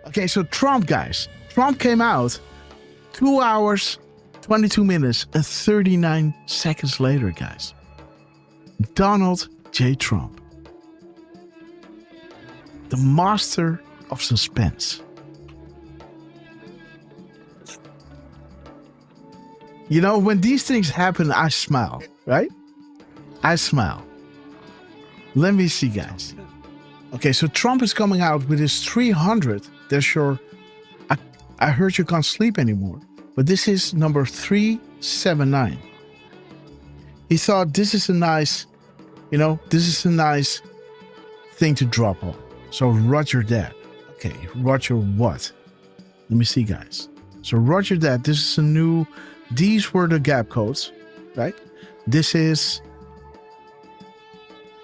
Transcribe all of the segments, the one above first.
Okay, so Trump, guys. Trump came out 2 hours, 22 minutes, and 39 seconds later, guys. Donald J. Trump. The master of suspense. You know, when these things happen, I smile, right? I smile. Let me see, guys. Okay, so Trump is coming out with his 300. There's your... I heard you can't sleep anymore. But this is number 379. He thought this is a nice, this is a nice thing to drop on. So Roger that. Okay, Roger what? Let me see, guys. So Roger that. This is a new... These were the gap codes, right? This is...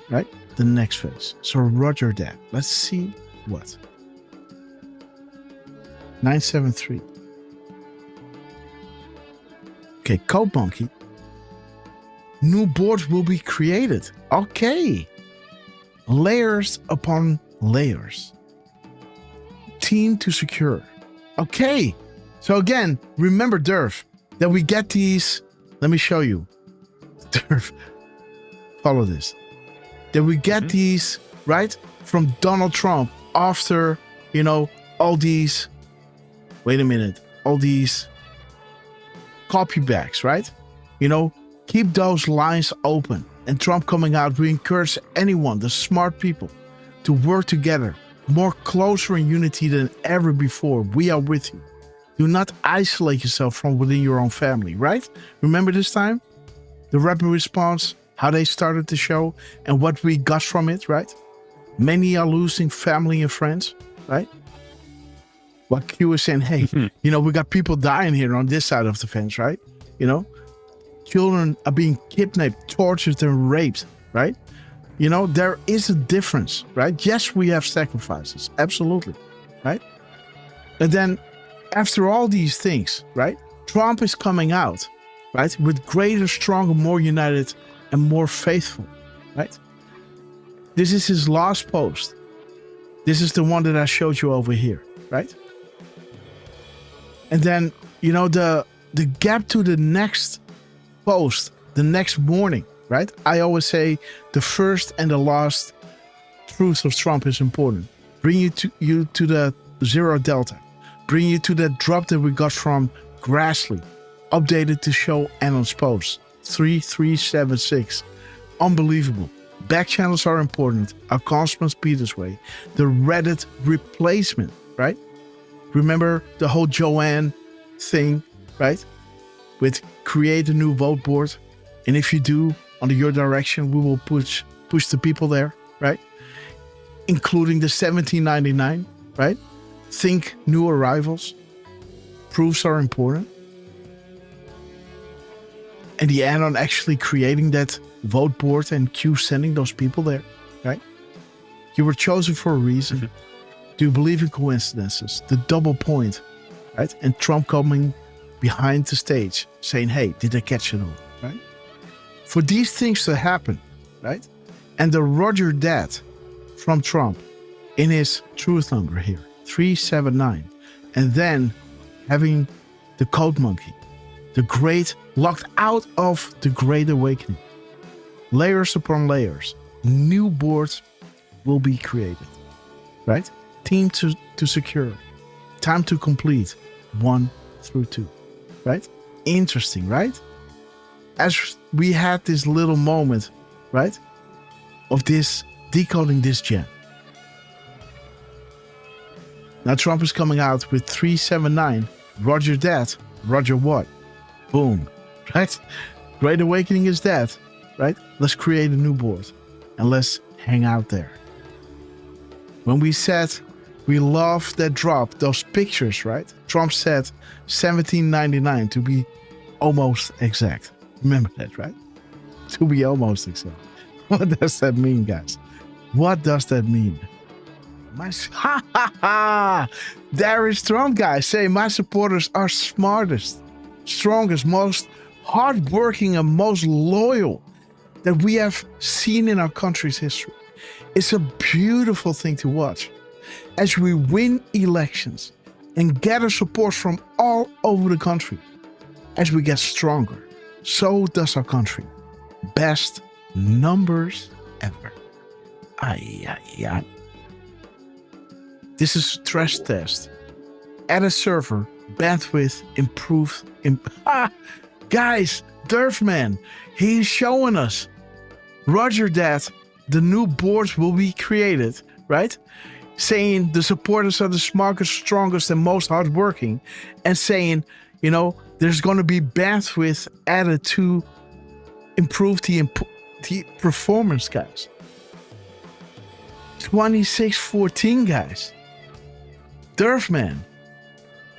Right? The next phase. So Roger that. Let's see what. 973. Okay, Code Monkey. New boards will be created. Okay. Layers upon layers. Team to secure. Okay. So again, remember, Durf, that we get these. Let me show you. Durf, follow this. That we get these, right, from Donald Trump after, all these, wait a minute, all these copybacks, right? Keep those lines open. And Trump coming out, we encourage anyone, the smart people, to work together, more closer in unity than ever before. We are with you. Do not isolate yourself from within your own family, right? Remember this time? The rapid response, how they started the show, and what we got from it, right? Many are losing family and friends, right? What Q is saying, hey, we got people dying here on this side of the fence, right? Children are being kidnapped, tortured, and raped, right? There is a difference, right? Yes, we have sacrifices, absolutely, right? And then after all these things, right? Trump is coming out, right? With greater, stronger, more united, and more faithful, right? This is his last post. This is the one that I showed you over here, right? And then, the gap to the next post, the next morning, right? I always say the first and the last truth of Trump is important. Bring you to the zero delta. Bring you to that drop that we got from Grassley. Updated to show Annon's post. 3376. Unbelievable. Back channels are important. Our comms must be this way. The Reddit replacement, right? Remember the whole Joanne thing, right? With create a new vote board. And if you do, under your direction, we will push the people there, right? Including the 1799, right? Think new arrivals. Proofs are important. And the add-on actually creating that vote board and Q sending those people there, right? You were chosen for a reason. Do you believe in coincidences? The double point, right? And Trump coming behind the stage saying, hey, did I catch it all, right? For these things to happen, right? And the Roger that from Trump in his truth number here, 379. And then having the Code Monkey, the great, locked out of the Great Awakening. Layers upon layers. New boards will be created, right? Team to secure. Time to complete 1 through 2, right? Interesting, right? As we had this little moment, right? Of this, decoding this gem. Now Trump is coming out with 379. Roger that. Roger what? Boom. Right? Great Awakening is that. Right? Let's create a new board. And let's hang out there. When we said we love that drop, those pictures, right? Trump said 1799 to be almost exact. Remember that, right? To be almost exact. What does that mean, guys? What does that mean? There is Trump, guys, saying my supporters are smartest, strongest, most hardworking, and most loyal that we have seen in our country's history. It's a beautiful thing to watch. as we win elections and gather support from all over the country. As we get stronger, so does our country. Best numbers ever. Ay, ay, ay. This is a stress test. Add a server, bandwidth improved. Guys, Durfman, he's showing us. Roger that the new boards will be created, right? Saying the supporters are the smartest, strongest, and most hardworking. And saying, there's going to be bandwidth added to improve the performance, guys. 2614, guys. Durfman,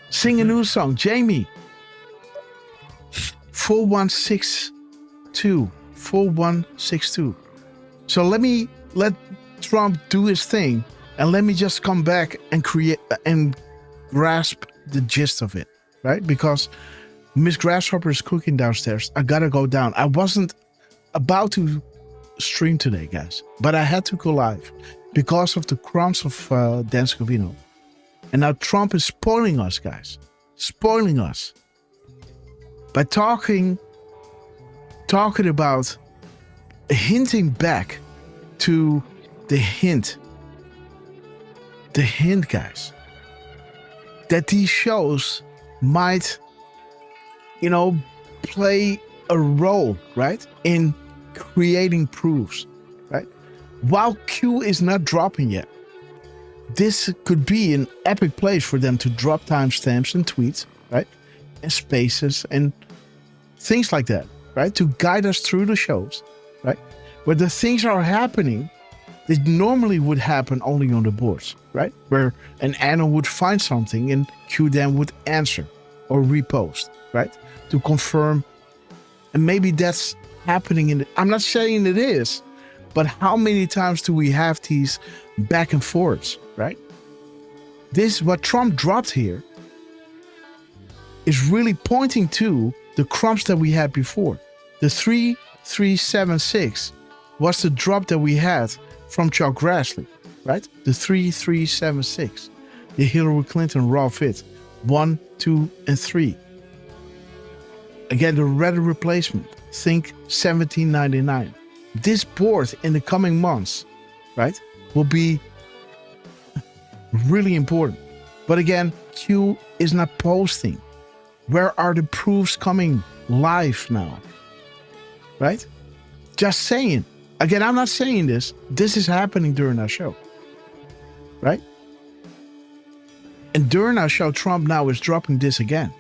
sing a new song. Jamie, 4162. 4162. So let Trump do his thing, and let me just come back and create and grasp the gist of it, right? Because Miss Grasshopper is cooking downstairs. I gotta go down. I wasn't about to stream today, guys, but I had to go live because of the crumbs of Dan Scavino. And now Trump is spoiling us, guys. Spoiling us. By talking about hinting back to the hint, guys, that these shows might, play a role, right, in creating proofs, right? While Q is not dropping yet, this could be an epic place for them to drop timestamps and tweets, right, and spaces and things like that, right, to guide us through the shows, right, where the things are happening that normally would happen only on the boards, right, where an Anna would find something and Q then would answer or repost, right, to confirm. And maybe that's happening I'm not saying it is, but how many times do we have these back and forths, right? This, what Trump dropped here, is really pointing to the crumbs that we had before. The 3376 was the drop that we had from Chuck Grassley, right? The 3376, the Hillary Clinton raw fit, 1, 2, and 3. Again, the Reddit replacement, think 1799. This board in the coming months, right, will be really important. But again, Q is not posting. Where are the proofs coming live now? Right? Just saying. Again, I'm not saying this. This is happening during our show. Right? And during our show, Trump now is dropping this again.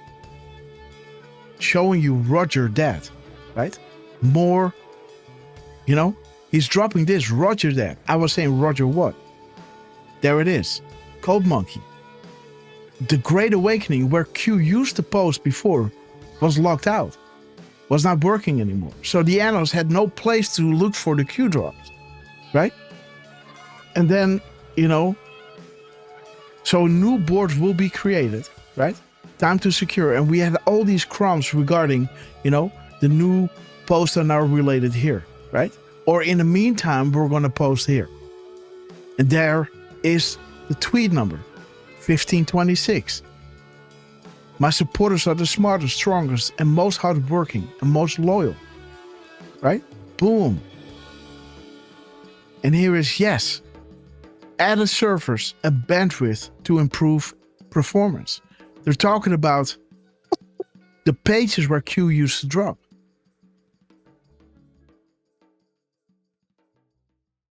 Showing you Roger that. Right? More, he's dropping this, Roger that. I was saying Roger what? There it is. Code Monkey. The Great Awakening, where Q used to post before, was locked out. Was not working anymore. So the analysts had no place to look for the Q drops. Right? And then, so new boards will be created. Right? Time to secure. And we had all these crumbs regarding, the new posts are now related here. Right? Or in the meantime, we're going to post here. And there is the tweet number, 1526. My supporters are the smartest, strongest, and most hardworking, and most loyal. Right? Boom. And here is yes. Added servers and bandwidth to improve performance. They're talking about the pages where Q used to drop.